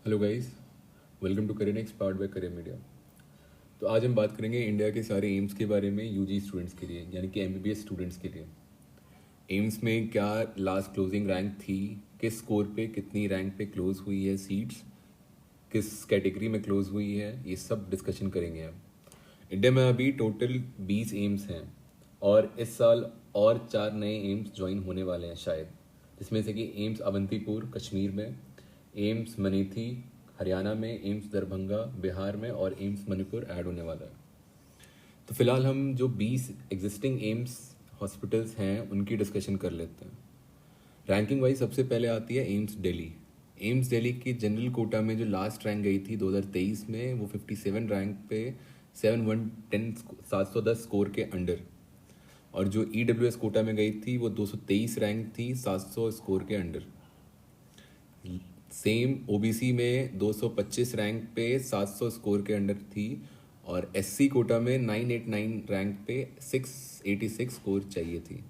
Hello guys, welcome to career next powered by career media. तो आज हम बात करेंगे इंडिया के सारे एम्स के बारे में यूजी स्टूडेंट्स के लिए, यानी कि एमबीबीएस स्टूडेंट्स के लिए। एम्स में क्या लास्ट क्लोजिंग रैंक थी, किस स्कोर पे कितनी रैंक पे क्लोज हुई है सीट्स, किस कैटेगरी में क्लोज हुई है, ये सब डिस्कशन करेंगे हम। इंडिया में अभी टोटल 20 एम्स हैं और इस साल और 4 नए एम्स ज्वाइन होने वाले हैं शायद, जिसमें से कि एम्स अवंतीपुर कश्मीर में, एम्स मनेठी हरियाणा में, एम्स दरभंगा बिहार में और एम्स मणिपुर ऐड होने वाला है। तो फिलहाल हम जो 20 एग्जिस्टिंग एम्स हॉस्पिटल्स हैं उनकी डिस्कशन कर लेते हैं। रैंकिंग वाइज सबसे पहले आती है एम्स दिल्ली। एम्स दिल्ली की जनरल कोटा में जो लास्ट रैंक गई थी 2023 में, वो 57 रैंक पे 7110 710 स्कोर के अंडर। और जो ईडब्ल्यूएस कोटा में गई थी वो 223 रैंक थी 700 स्कोर के अंडर। सेम ओबीसी में 225 रैंक पे 700 स्कोर के अंडर थी और एससी कोटा में 989 रैंक पे 686 स्कोर चाहिए थी।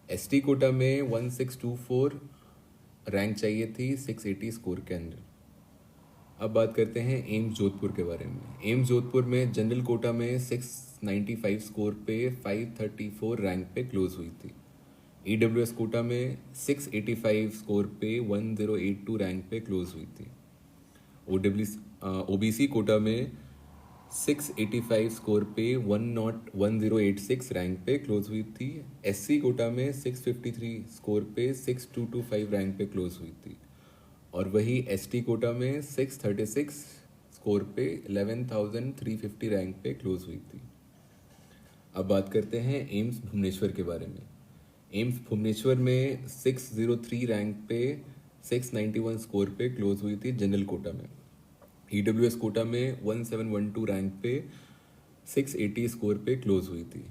एसटी कोटा में 1624 रैंक चाहिए थी 680 स्कोर के अंदर। अब बात करते हैं एम्स जोधपुर के बारे में। एम्स जोधपुर में जनरल कोटा में 695 स्कोर पे 534 रैंक पे क्लोज हुई थी। ईडब्ल्यूएस कोटा में 685 स्कोर पे 1082 रैंक पे क्लोज हुई थी। ओबीसी कोटा में 685 स्कोर पे 1086 रैंक पे क्लोज हुई थी। एससी कोटा में 653 स्कोर पे 6225 रैंक पे क्लोज हुई थी। और वही एसटी कोटा में 636 स्कोर पे 11350 रैंक पे क्लोज हुई थी। अब बात करते हैं एम्स भुवनेश्वर के बारे में। एम्स भुवनेश्वर में 603 रैंक पे 691 स्कोर पे क्लोज हुई थी जनरल कोटा में। ईडब्ल्यूएस कोटा में 1712 रैंक पे 680 स्कोर पे क्लोज हुई थी।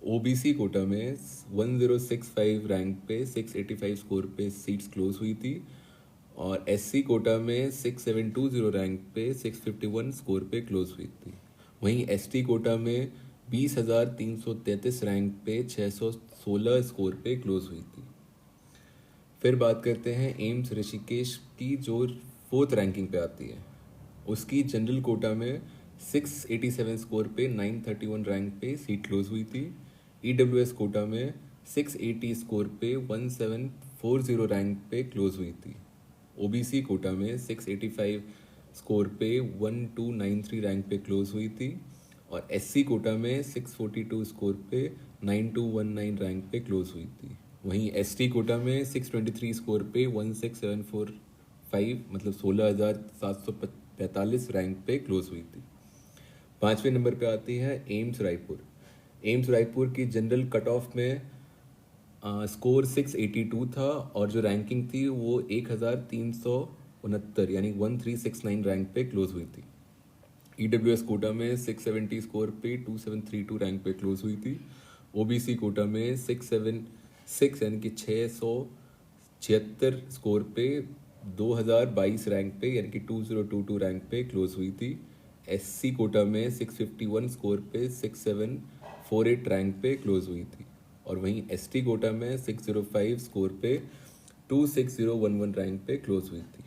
ओबीसी कोटा में 1065 रैंक पे 685 स्कोर पे सीट्स क्लोज हुई थी। और एससी कोटा में 6720 रैंक पे 651 स्कोर पे क्लोज हुई थी। वहीं एसटी कोटा में 20,333 रैंक पे 616 स्कोर पे क्लोज हुई थी। फिर बात करते हैं एम्स ऋषिकेश की, जो 4th रैंकिंग पे आती है। उसकी जनरल कोटा में 687 स्कोर पे 931 रैंक पे सीट क्लोज हुई थी। ईडब्ल्यूएस कोटा में 680 स्कोर पे 1740 रैंक पे क्लोज हुई थी। ओबीसी कोटा में 685 स्कोर पे 1293 रैंक पे क्लोज हुई थी। और एससी कोटा में 642 स्कोर पे 9219 रैंक पे क्लोज हुई थी। वहीं एसटी कोटा में 623 स्कोर पे 16745 मतलब 16,745 रैंक पे क्लोज हुई थी। 5वें नंबर पे आती है एम्स रायपुर। एम्स रायपुर की जनरल कट ऑफ में स्कोर 682 था और जो रैंकिंग थी वो 1369 यानी 1369 रैंक पे क्लोज हुई थी। ईडब्ल्यूएस कोटा में 670 स्कोर पे 2732 रैंक पे क्लोज हुई थी। ओबीसी कोटा में 676 यानी कि 676 स्कोर पे 2022 रैंक पे यानी कि 2022 रैंक पे क्लोज हुई थी। एससी कोटा में 651 स्कोर पे 6748 रैंक पे क्लोज हुई थी। और वहीं एसटी कोटा में 605 स्कोर पे 26011 रैंक पे क्लोज हुई थी।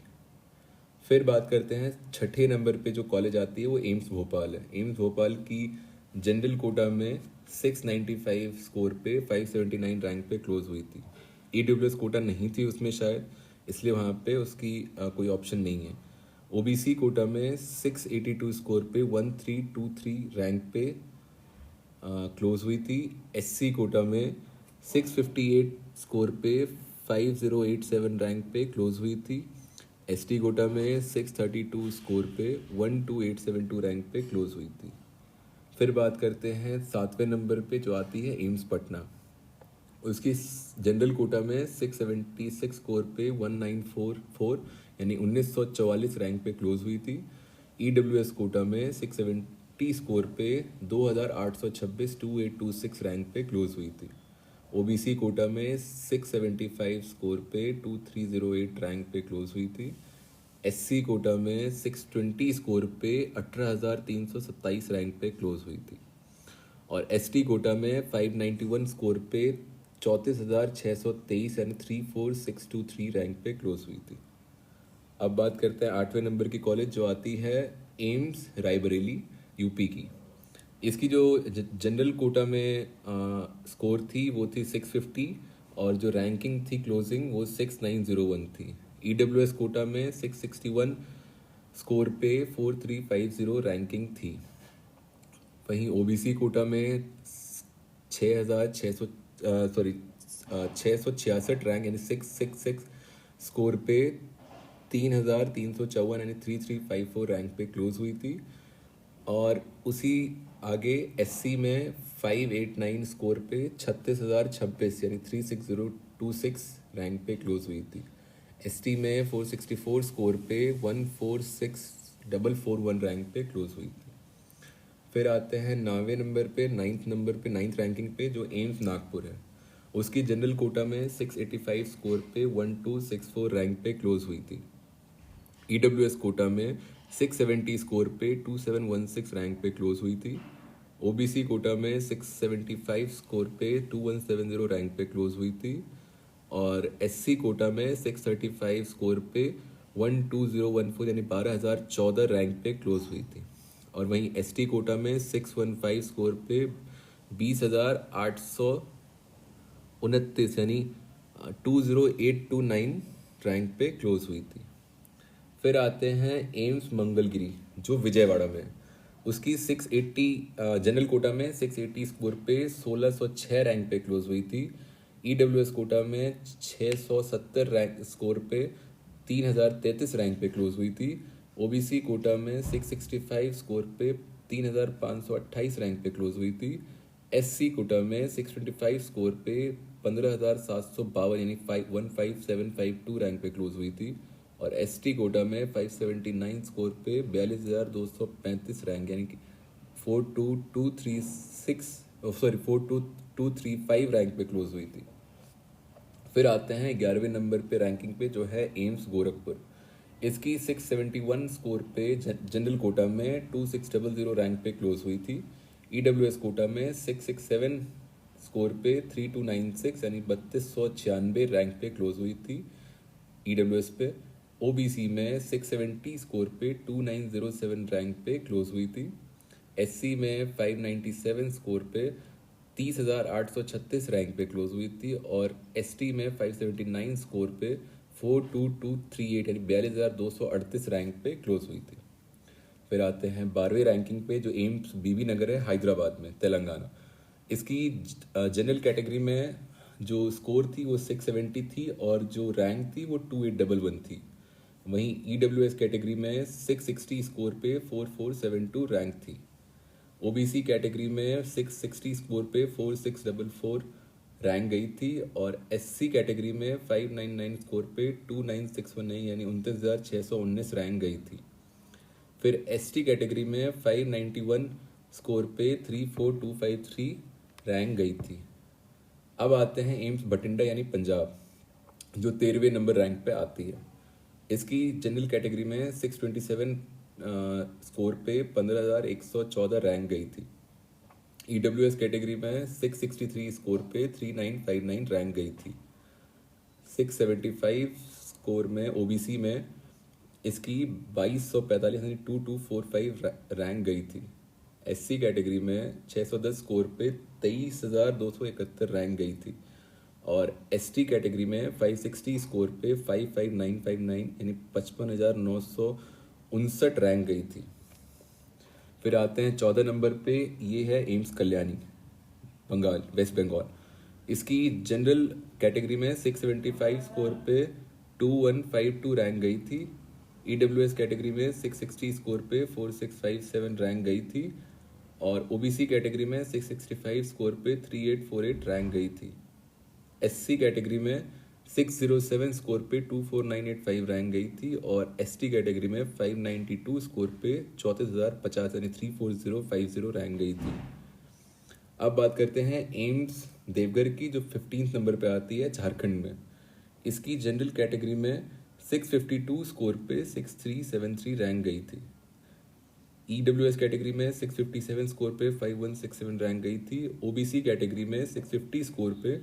फिर बात करते हैं 6ठे नंबर पे जो कॉलेज आती है वो एम्स भोपाल है। एम्स भोपाल की जनरल कोटा में 695 स्कोर पे 579 रैंक पे क्लोज हुई थी। ईडब्ल्यूएस कोटा नहीं थी उसमें शायद, इसलिए वहाँ पे उसकी कोई ऑप्शन नहीं है। ओबीसी कोटा में 682 स्कोर पे 1323 रैंक पे क्लोज हुई थी। एससी कोटा में 658 स्कोर पे 5087 रैंक पे क्लोज हुई थी। एसटी कोटा में 632 स्कोर पे 12872 रैंक पे क्लोज हुई थी। फिर बात करते हैं 7वें नंबर पे जो आती है एम्स पटना। उसकी जनरल कोटा में 676 स्कोर पे 1944 यानी 1944 रैंक पे क्लोज हुई थी। ईडब्ल्यूएस कोटा में 670 स्कोर पे 2826 2826 रैंक पे क्लोज हुई थी। ओबीसी कोटा में 675 स्कोर पे 2308 रैंक पे क्लोज हुई थी। एससी कोटा में 620 स्कोर पे 18,327 रैंक पे क्लोज हुई थी। और एसटी कोटा में 591 स्कोर पे 34,623 यानी 34623 रैंक पे क्लोज हुई थी। अब बात करते हैं 8वें नंबर की कॉलेज जो आती है एम्स रायबरेली यूपी की। इसकी जो जनरल कोटा में स्कोर थी वो थी 650 और जो रैंकिंग थी क्लोजिंग वो 6901 थी। ईडब्ल्यूएस कोटा में 661 स्कोर पे 4350 रैंकिंग थी। वहीं ओबीसी कोटा में 6,666 रैंक यानी 666 स्कोर पे 3,354 यानी 3354 रैंक पे क्लोज हुई थी। और उसी आगे एससी में 589 स्कोर पे 36,026 यानी 36026 रैंक पे क्लोज हुई थी। एसटी में 464 स्कोर पे 146,441 रैंक पे क्लोज हुई थी। फिर आते हैं 9वें नंबर पे, 9th रैंकिंग पे जो एम्स नागपुर है। उसकी जनरल कोटा में 685 स्कोर पे 1264 रैंक पे क्लोज हुई थी। ईडब्ल्यूएस कोटा में 670 स्कोर पे 2716 रैंक पे क्लोज हुई थी। ओबीसी कोटा में 675 स्कोर पे 2170 रैंक पे क्लोज हुई थी। और एससी कोटा में 635 स्कोर पे 12014 यानी 12,014 रैंक पे क्लोज हुई थी। और वहीं एसटी कोटा में 615 स्कोर पे 20,829 यानी 20829 रैंक पे क्लोज हुई थी। फिर आते हैं एम्स मंगलगिरी जो विजयवाड़ा में है। उसकी 680 जनरल कोटा में 680 स्कोर पे 1606 रैंक पे क्लोज हुई थी। ईडब्ल्यूएस कोटा में 670 रैंक स्कोर पे 3033 रैंक पे क्लोज हुई थी। ओबीसी कोटा में 665 स्कोर पे 3528 रैंक पे क्लोज हुई थी। एससी कोटा में 625 स्कोर पे 15,752 यानी 15752 रैंक पे क्लोज हुई थी। और एसटी कोटा में 579 स्कोर पे 42,235 रैंक यानी कि 42235 रैंक पे क्लोज हुई थी। फिर आते हैं 11वें नंबर पे रैंकिंग पे जो है एम्स गोरखपुर। इसकी 671 स्कोर पे जनरल कोटा में 2600 रैंक पे क्लोज हुई थी। ईडब्ल्यूएस कोटा में 667 स्कोर पे 3296 यानी 3296 रैंक पे क्लोज हुई थी ईडब्ल्यूएस पे। ओबीसी में 670 स्कोर पे 2907 रैंक पे क्लोज हुई थी। एससी में 597 स्कोर पे 30,836 रैंक पे क्लोज हुई थी। और एसटी में 579 स्कोर पे 42238 यानी 42,238 रैंक पे क्लोज हुई थी। फिर आते हैं 12वें रैंकिंग पे जो एम्स बीबी नगर है हैदराबाद में तेलंगाना। इसकी जनरल कैटेगरी में जो स्कोर थी वो 670 थी और जो रैंक थी वो 2811 थी। वहीं ईडब्ल्यूएस कैटेगरी में 660 स्कोर पे 4472 रैंक थी। ओबीसी कैटेगरी में 660 स्कोर पे 4644 रैंक गई थी। और एससी कैटेगरी में 599 स्कोर पे 29619 यानी 29,619 रैंक गई थी। फिर एसटी कैटेगरी में 591 स्कोर पे 34253 रैंक गई थी। अब आते हैं एम्स बठिंडा यानी पंजाब जो 13वें नंबर रैंक पे आती है। इसकी जनरल कैटेगरी में 627 स्कोर पे 15,114 रैंक गई थी। ईडब्ल्यूएस कैटेगरी में 663 स्कोर पे 3959 रैंक गई थी। 675 स्कोर में ओबीसी में इसकी 2245 यानी 2245 रैंक गई थी। एससी कैटेगरी में 610 स्कोर पे 23,271 रैंक गई थी। और एसटी कैटेगरी में 560 स्कोर पे 55959 यानी 55,959 रैंक गई थी। फिर आते हैं 14 नंबर पे, ये है एम्स कल्याणी बंगाल वेस्ट बंगाल। इसकी जनरल कैटेगरी में 675 स्कोर पे 2152 रैंक गई थी। ईडब्ल्यूएस कैटेगरी में 660 स्कोर पे 4657 रैंक गई थी। और ओबीसी कैटेगरी में 665 स्कोर पे 3848 रैंक गई थी। एससी कैटेगरी में 607 स्कोर पे 24985 रैंक गई थी। और एसटी कैटेगरी में 592 स्कोर पे 34,050 यानी 34050 रैंक गई थी। अब बात करते हैं एम्स देवघर की जो 15th नंबर पे आती है झारखंड में। इसकी जनरल कैटेगरी में 652 स्कोर पे 6373 रैंक गई थी। ईडब्ल्यूएस कैटेगरी में 657 स्कोर पे 5167 रैंक गई थी। ओबीसी कैटेगरी में 650 स्कोर पे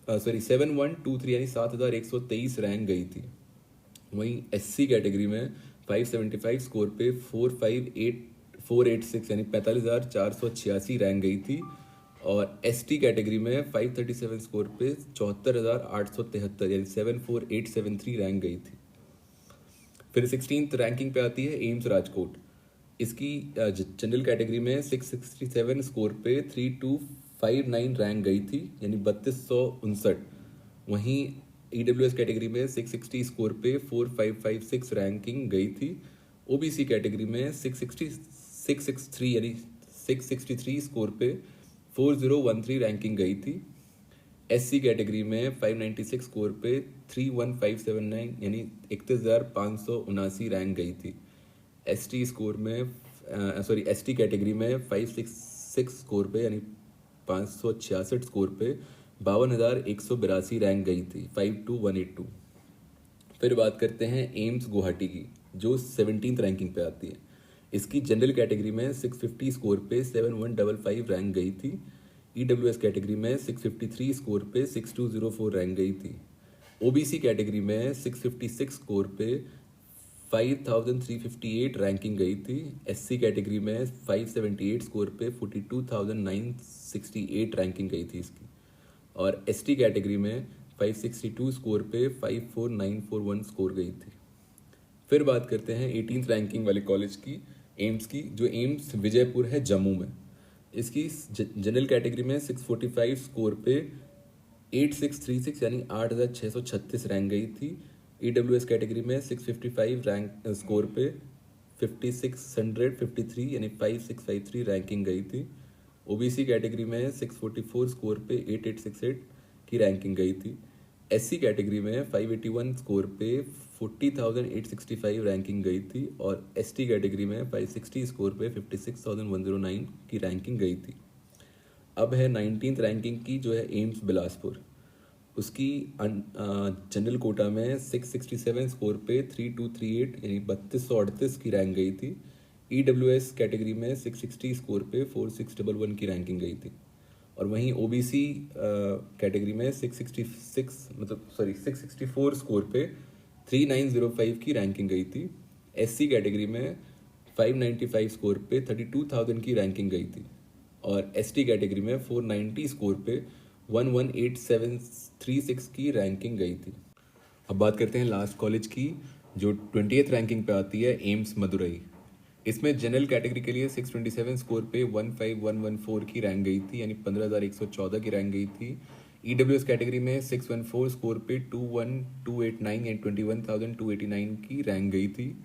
7123 यानी 7123 रैंक गई थी। वहीं एससी कैटेगरी में 575 स्कोर पे 486 यानी 45,486 रैंक गई थी। और एसटी कैटेगरी में 537 स्कोर पे 74,873 यानी 74873 रैंक गई थी। फिर 16th रैंकिंग पे आती है एम्स राजकोट। इसकी जनरल कैटेगरी में 667 स्कोर पे 3259 रैंक गई थी यानी 3259। वहीं ईडब्ल्यूएस कैटेगरी में 660 स्कोर पे 4556 रैंकिंग गई थी। ओबीसी कैटेगरी में 663 यानी 663 स्कोर पे 4013 रैंकिंग गई थी। एससी कैटेगरी में 596 स्कोर पे 31579 यानी 31,579 रैंक गई थी। एसटी स्कोर में एसटी कैटेगरी में 566 स्कोर पे यानी 566 स्कोर पे 52,182 रैंक गई थी, 52182। फिर बात करते हैं एम्स गुवाहाटी की, जो 17th रैंकिंग पे आती है। इसकी जनरल कैटेगरी में 650 स्कोर पे 7155 रैंक गई थी। ईडब्ल्यूएस कैटेगरी में 653 स्कोर पे 6204 रैंक गई थी। ओबीसी कैटेगरी में 656 स्कोर पे 5358 रैंकिंग गई थी। एससी कैटेगरी में 578 स्कोर पे 42,968 रैंकिंग गई थी इसकी। और एसटी कैटेगरी में 562 स्कोर पे 54941 स्कोर गई थी। फिर बात करते हैं 18th रैंकिंग वाले कॉलेज की, एम्स की, जो एम्स विजयपुर है जम्मू में। इसकी जनरल कैटेगरी में 645 स्कोर पे 8636 यानी 8636 रैंक गई थी। ईडब्ल्यूएस कैटेगरी में 655 रैंक स्कोर पे 5653 यानी 5653 रैंकिंग गई थी। ओबीसी कैटेगरी में 644 स्कोर पे 8868 की रैंकिंग गई थी। एससी कैटेगरी में 581 स्कोर पे 40,865 रैंकिंग गई थी। और एसटी कैटेगरी में 560 स्कोर पे 56,109 की रैंकिंग गई थी। अब है 19th रैंकिंग की, जो है एम्स बिलासपुर। उसकी जनरल कोटा में 667 स्कोर पे 3238 यानी 3238 की रैंक गई थी। ईडब्ल्यूएस कैटेगरी में 660 स्कोर पे 4611 की रैंकिंग गई थी। और वहीं ओबीसी कैटेगरी में 664 स्कोर पे 3905 की रैंकिंग गई थी। एससी कैटेगरी में 595 स्कोर पे 32,000 की रैंकिंग गई थी। और एसटी कैटेगरी में 490 स्कोर पे 118736 की रैंकिंग गई थी। अब बात करते हैं लास्ट कॉलेज की, जो 20th रैंकिंग पे आती है, एम्स मदुरई। इसमें जनरल कैटेगरी के लिए 627 स्कोर पे 15114 की रैंक गई थी यानी 15,114 की रैंक गई थी। ईडब्ल्यूएस कैटेगरी में 614 स्कोर पे 21289 यानी 21,289 की रैंक गई थी।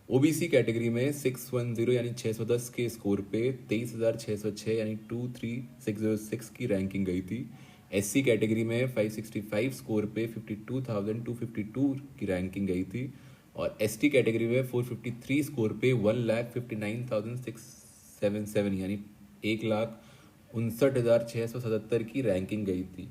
ओबीसी कैटेगरी में 610 यानी 610 के स्कोर पे 23,606 यानी 23606 की रैंकिंग गई थी। एससी कैटेगरी में 565 स्कोर पे 52,252 की रैंकिंग गई थी। और एसटी कैटेगरी में 453 स्कोर पे 1,59,677 यानी 1,59,677 की रैंकिंग गई थी।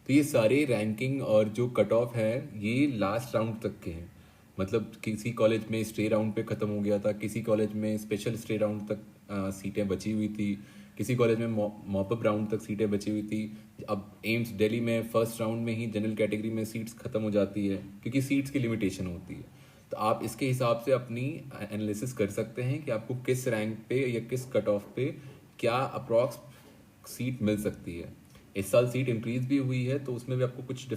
तो ये सारे रैंकिंग और जो कट ऑफ है ये लास्ट राउंड तक के हैं। मतलब किसी कॉलेज में स्टे राउंड पे ख़त्म हो गया था, किसी कॉलेज में स्पेशल स्टे राउंड तक सीटें बची हुई थी, किसी कॉलेज में मॉपअप राउंड तक सीटें बची हुई थी। अब एम्स दिल्ली में फर्स्ट राउंड में ही जनरल कैटेगरी में सीट्स ख़त्म हो जाती है क्योंकि सीट्स की लिमिटेशन होती है। तो आप इसके हिसाब से अपनी एनालिसिस कर सकते हैं कि आपको किस रैंक पे या किस कट ऑफ पे क्या अप्रॉक्स सीट मिल सकती है। इस साल सीट इंक्रीज भी हुई है तो उसमें भी आपको कुछ